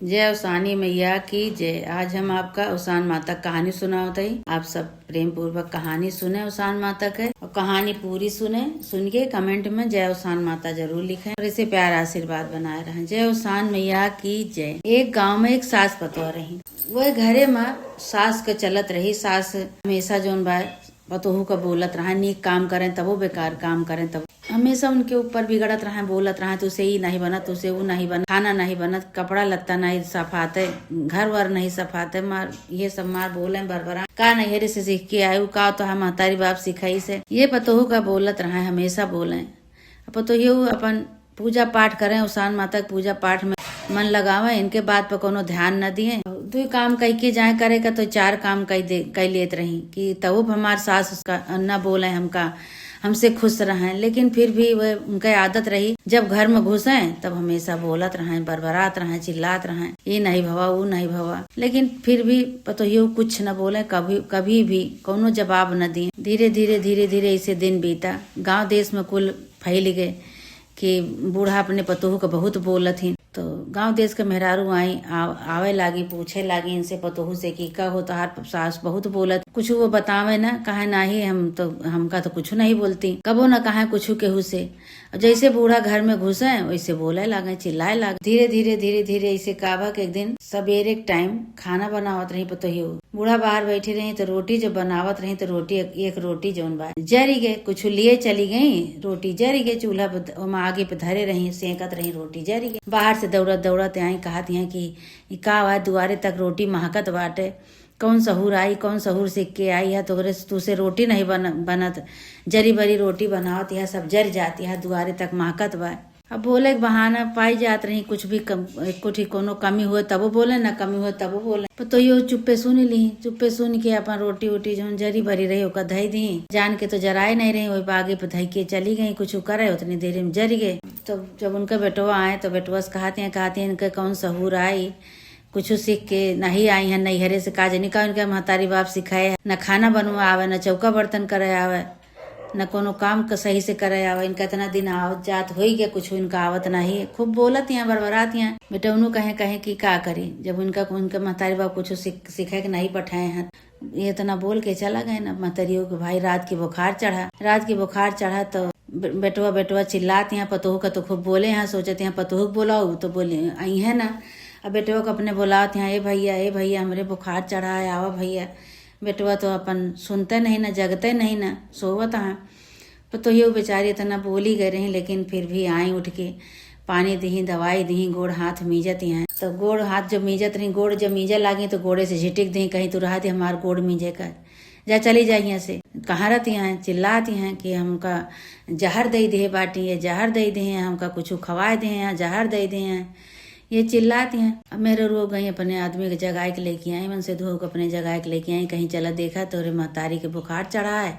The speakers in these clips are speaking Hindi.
जय उसानी मैया की जय। आज हम आपका उसान माता कहानी सुनाते ही आप सब प्रेम पूर्वक कहानी सुने उसान माता के, और कहानी पूरी सुन के कमेंट में जय उसान माता जरूर लिखें और इसे प्यार आशीर्वाद बनाए रहें। जय उसान मैया की जय। एक गांव में एक सास पतोह रही। वह घरे में सास के चलत रही। सास हमेशा जोन बा पतोहू का बोलत रहा, नीक काम करें तब वो बेकार काम करें तब हमेशा उनके ऊपर बिगड़त रहे, बोलत रहे तुसे ही नहीं बनत, तुसे वो नहीं बनत, खाना नहीं बनत, कपड़ा लत्ता नहीं सफाते, घर वर नहीं सफाते, मार ये सब मार बोले बरबरा का नैहरे से सीख के आयु का तो हम महतारी बाप सिखाई से ये पतोहू का बोलत रहे, हमेशा बोले। पतोहू अपन पूजा पाठ करें, उसान माता के पूजा पाठ में मन लगावे, इनके बात पर कोनो ध्यान न दिए। दो काम कह के जाए करेगा तो चार काम कह लेत रही कि तब हमार सास उसका न बोले हमसे खुश रहें। लेकिन फिर भी वह उनका आदत रही, जब घर में घुसे तब हमेशा बोलत रहें, बरबरात रहें, चिल्लात रहें, ये नहीं भवा वो नहीं भवा। लेकिन फिर भी पतोहू कुछ न बोले, कभी भी कोनो जवाब न दिए। धीरे धीरे ऐसे दिन बीता। गांव देश में कुल फैल गए कि बूढ़ा अपने पतोहू को बहुत बोलत ही। तो गांव देश के मेहरारू आवे लागी, पूछे लागी इनसे पतोहू से कि का हो तोहार सास बहुत बोलत, कुछ वो बतावे ना, कहे नाही हमका तो कुछ नहीं बोलती, कबो न कहे कुछ केहू से। जैसे बूढ़ा घर में घुसे वैसे बोले लागे, चिल्लाए लागे। धीरे धीरे ऐसे काबा के एक दिन सवेरे के टाइम खाना बनावत रही पतोहू। बूढ़ा बाहर बैठी रही तो रोटी जब बनावत रही तो एक रोटी जौन बा जरी गए, कुछ लिए चली गई, रोटी जरी गए, चूल्हा पर आगे पे धरे रही, सेकत रही, रोटी जरी गई। बाहर से दौड़त आई, कहत हैं कि का हुआ दुआरे तक रोटी महकत बाटे, कौन सहूर आई, कौन सहूर सीख के आई है, तो तुसे रोटी नहीं बनत, जरी बरी रोटी बनावत यह सब जर जाती है, दुआरे तक महकत बा। अब बोले बहाना पाई जात रही, कुछ भी कोनो कमी हुए तब बोले, न कमी हुए तब बोले। तो यो चुप्पे सुन ली, चुप्पे सुन के अपन रोटी वोटी जो जरी भरी रही ओका धई दी, जान के तो जराए नहीं रही, वही आगे पे धई के चली गई, कुछ करे उतनी देर में जरी गए। तो जब उनका बेटवा आए तो बेटवा से कहते हैं इनके कौन सहूर आई, कुछ सीख के नहीं आई है नैहरे से, काज निका उनके महतारी बाप सिखाए, न खाना बनवा आवे, न चौका बर्तन करे आवे, न कोनो काम का सही से करे आवे। इनका इतना दिन आवत जात हो गया, कुछ इनका आवत नहीं, खूब बोलत यहाँ बरबरात यहाँ। बेटा उन्हों कहे कि का करी, जब उनका महतारी बाप कुछ सिखाए के नहीं पठाए हैं, ये इतना बोल के चला गए ना महतारियों के भाई। रात की बुखार चढ़ा तो बेटवा चिल्लाते हैं पतोहू का, तो खूब बोले हैं, सोचते हैं पतोहू बोलाओ तो बोले आई है ना। अब बेटवा को अपने बोलाते हैं, ए भैया हमरे बुखार चढ़ा है, आवा भैया। बेटवा तो अपन सुनते नहीं ना, जगते नहीं ना, सोवत हैं। तो ये बेचारी इतना बोली गए रही, लेकिन फिर भी आई उठ के, पानी दी, दवाई दी, गोड़ हाथ मीजत हैं। तो गोड़ हाथ जब मीजत रही, गोड़ जब मीजे लागी तो गोड़े से झिटिक दी, कहीं तो रहा थी हमार गोड़ मीजे कर, जा चली जाए यहाँ से। कहाँ रहती हैं, चिल्लाती हैं कि हमका जहर दे दे बाटी, ये जहर दे दे, हमका कुछ खवाए दे, जहर दे दे, ये चिल्लाती हैं। अब मेरे रो गई, अपने आदमी के जगाए के लेके आई, मन से धो के अपने जगाए के लेके आई, कहीं चला देखा तो रे महतारी के बुखार चढ़ा है।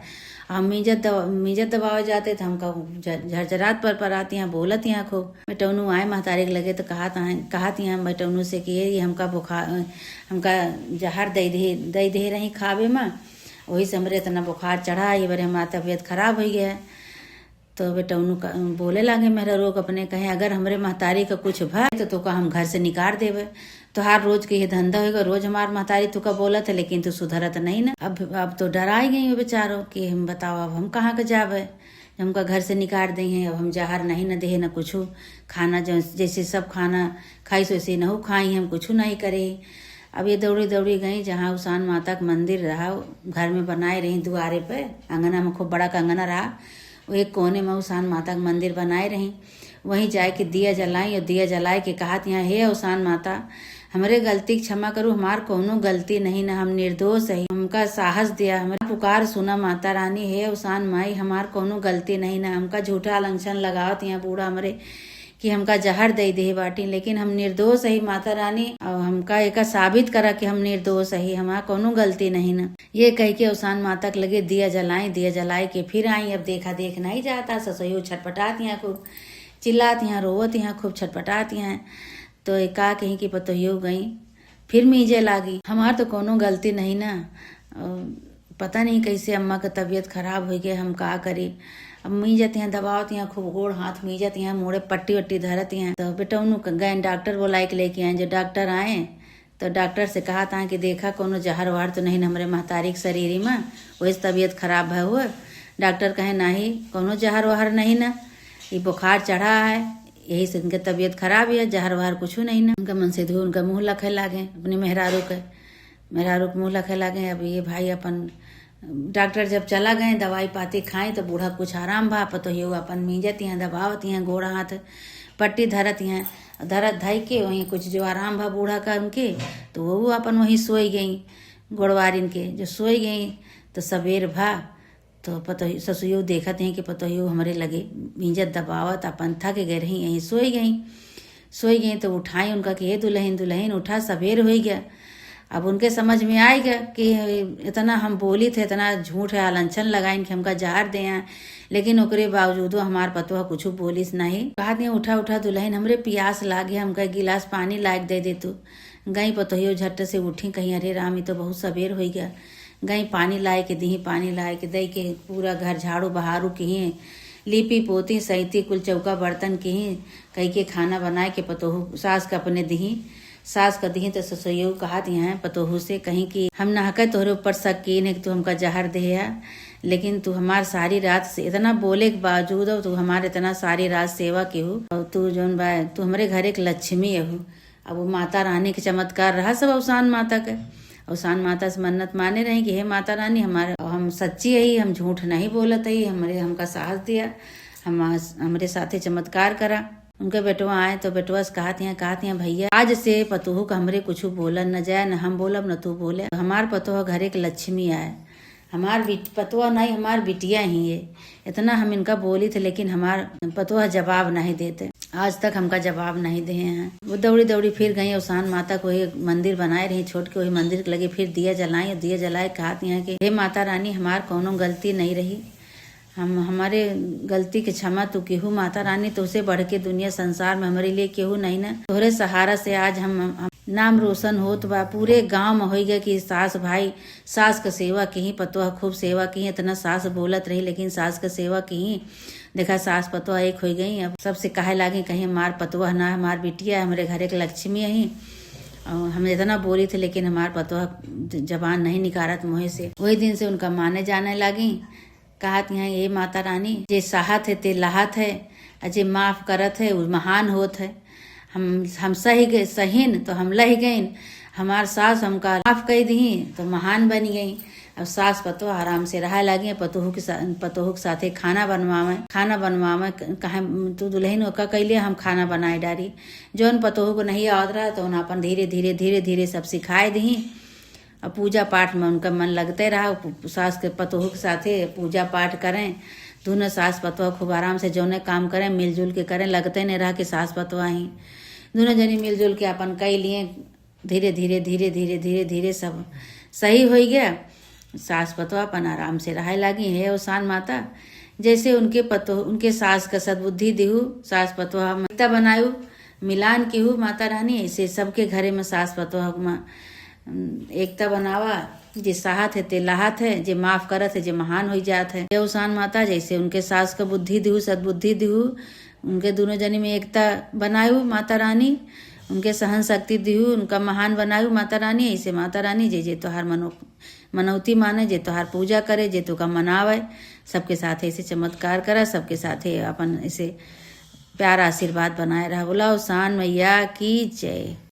हम मीजत दबावे जाते थे, हमका झरझरात पर आती हैं, बोलत हैं खूब। बेटौनू आए महतारी के लगे तो कहती हैं बेटौनू से कि ये हमका बुखार, हमका जहर दे दे रही खावे में, वही से हमरे इतना बुखार चढ़ा, ये बारे हमारा तबीयत खराब हो गया है। तो बेटा उन्होंने बोले लागे मेरा रोग अपने, कहे अगर हमरे महतारी का कुछ भय तो हम घर से निकाल देवे, तो हर रोज के ये धंधा होगा, रोज हमार महतारी तुका बोलत है, लेकिन तू सुधरत नहीं ना। अब तो डराई गई हो बेचारो कि हम बताओ अब हम कहाँ के जावे, हमका घर से निकाल दे हैं, अब हम जहर नहीं न दे न कुछ खाना, जैसे सब खाना खाई वैसे न खाई, हम कुछ नहीं करे। अब ये दौड़ी गई जहाँ उसान माता का मंदिर रहा, घर में बनाए रही, दुआरे पे अंगना में खूब बड़ा का अंगना रहा, वो एक कोने में उसान माता का मंदिर बनाए रही, वहीं जाए के दिया जलाई, और दिया जलाए के कहत यहाँ, हे उसान माता हमरे गलती क्षमा करू, हमार कोनो गलती नहीं ना, हम निर्दोष है, हमका साहस दिया, हमारा पुकार सुना माता रानी, हे उसान माई हमार कोनो गलती नहीं ना, हमका झूठा लंछन लगावत यहाँ बूढ़ा हमरे कि हमका जहर दे बाटी, लेकिन हम निर्दोष है माता रानी, और हमका एक साबित करा कि हम निर्दोष है, हमारा कोनो गलती नहीं ना। ये कह के उसान माता के लगे दिया जलाए के फिर आई। अब देखा देख नहीं जाता, ससुर छटपटाती हैं, खूब चिल्लाती हैं, रोवती हैं, खूब छटपटाती हैं। तो एक का कहीं की पतोहियो गई, फिर मीजे लागी, हमार तो कोनो गलती नहीं ना, पता नहीं कैसे अम्मा का तबीयत खराब हो गया, हम का करी। अब मीजत यहाँ दबावत यहाँ खूब गोड़ हाथ मीजत यहाँ मोड़े पट्टी वट्टी धरत यहाँ। तो बेटा उन्होंने गए डॉक्टर बोलाई के लेके आए। जो डॉक्टर आए तो डॉक्टर से कहा था कि देखा कोनो जहर वहर तो नहीं हमारे महतारी के शरीर में, वही तबीयत खराब है हुआ। डॉक्टर कहे नहीं कोनो जहर वहर नहीं ना, ये बुखार चढ़ा है यही से उनके तबीयत खराब है, जहर वहर कुछ नहीं ना। उनका मन से धो उनका मुँह लखे लागे अपने मेहरारू के मुँह लखे लागे। अब ये भाई अपन डॉक्टर जब चला गए दवाई पाती खाए तो बूढ़ा कुछ आराम भा पतो ये अपन मीजत यहाँ दबावत यहाँ गोड़ा हाथ पट्टी धरत यहाँ धरत धाई के वहीं कुछ जो आराम भा बूढ़ा का उनके तो वो अपन वहीं सोई गई गोड़वारिन के जो सोई गई। तो सवेर भा तो पतो ससुयो देखत हैं कि पतोहियो हमारे लगे मीजत दबावत अपन थक गए रही यहीं सोई गई। तो उठाई उनका कि ये दुल्हन उठा, सवेर हो गया। अब उनके समझ में आएगा कि इतना हम बोली थे, इतना झूठ है आलंछन लगाइन कि हमका जहर दे आए, लेकिन ओकरे बावजूदो हमार पतोह कुछ बोलिस नहीं। कहा दिया उठा दुल्हन हमरे प्यास लागे, हमका गिलास पानी लायक दे दे तू। गई पतोहियो झट से उठी, कहीं अरे राम तो बहुत सवेर हो गया। गई पानी लाए के दी, पानी लाए के दई के पूरा घर झाड़ू बहारू की लीपी पोती सैती कुल चौका बर्तन की कहीं के खाना बनाए के पतोहू सास का अपने दी। सास का दी तो ससुयो कहा दिया है पतोहू से कहीं कि हम नहके तोहरे ऊपर शकीन है कि तू हमका जहर दे है, लेकिन तू हमार सारी रात से इतना बोले के बावजूद तू हमारे इतना सारी रात सेवा के हो और तू जौन बा तू हमारे घर एक लक्ष्मी हो। अब वो माता रानी के चमत्कार रहा सब अवसान माता के। अवसान माता से मन्नत माने रही कि हे माता रानी हमारे हम सच्ची है, हम झूठ नहीं बोलत है, हमका साहस दिया, हमारे साथे चमत्कार करा। उनके बेटवा आए तो बेटवा से कहती हैं भैया आज से पतोहू का हमरे कुछ बोलन न जाए, न हम बोलब न तू बोले। हमार पतोह घर एक लक्ष्मी आए, हमार पतोह नहीं हमार बिटिया ही है। इतना हम इनका बोली थे लेकिन हमार पतोह जवाब नहीं देते, आज तक हमका जवाब नहीं दिए हैं। वो दौड़ी फिर गई अवसान माता को एक मंदिर बनाए रही छोड़ के, वही मंदिर के लगे फिर दिया जलाए कहती हैं कि हे माता रानी हमार कोनो गलती नहीं रही, हमारे गलती के क्षमा तू केहू माता रानी, तो उसे बढ़ के दुनिया संसार में हमारे लिए केहू नहीं ना। तोहरे सहारा से आज हम नाम रोशन होत बा, पूरे गांव में हो गया कि सास भाई सास का सेवा की, पतोह खूब सेवा की। इतना सास बोलत रही लेकिन सास का सेवा की, देखा सास पतोह एक हो गई। अब सबसे कहे लागे कहीं हमार पतोह ना हमार बिटिया है, हमारे घर एक लक्ष्मी है। हम इतना बोली थे लेकिन हमार पतोह जबान नहीं निकारत मुँह से। वही दिन से उनका माने जाने लगी। कहत हैं ये माता रानी जे साहत है ते लाहत है, जे माफ करत है वो महान होत है। हम सहीन तो हम लह गईन, हमार सास हमका माफ कर दी तो महान बन गई। अब सास पतोह आराम से रहा लगी, पतोह के साथे खाना बनवावे कहे तू दुल्हन का कैले हम खाना बनाए डारी। जौन पतोह को नहीं आवत रहा तो अपन धीरे सब सिखाए दी। और पूजा पाठ में उनका मन लगते रहा, सास के पतोह के साथे पूजा पाठ करें। दोनों सास पतोह खूब आराम से जौने काम करें मिलजुल के करें, लगते नहीं रहा कि सास पतोह ही दोनों जनी मिलजुल के अपन कई लिए। धीरे सब सही हो गया। सास पतोह अपन आराम से रहे लगी। है अवसान माता जैसे उनके सास का सद्बुद्धि दिहू, सास पतोह मिलता बनायू मिलान केहू माता रानी, ऐसे सबके घरे में सास पतोह में एकता बनावा। जे साहत है ते लाहत है, जे माफ करत है जे महान हो जात है। अवसान माता जैसे उनके सास का बुद्धि दिहू सद्बुद्धि दिहू, उनके दोनों जनी में एकता बनायू माता रानी, उनके सहन शक्ति दिहू उनका महान बनायू माता रानी। ऐसे माता रानी जे तोहार मनौती माने, जे तोहार पूजा करे, जे तो का मनावे, सबके साथ ऐसे चमत्कार करा, सबके साथ अपन ऐसे प्यार आशीर्वाद बनाए रहा। बोला अवसान मैया की जय।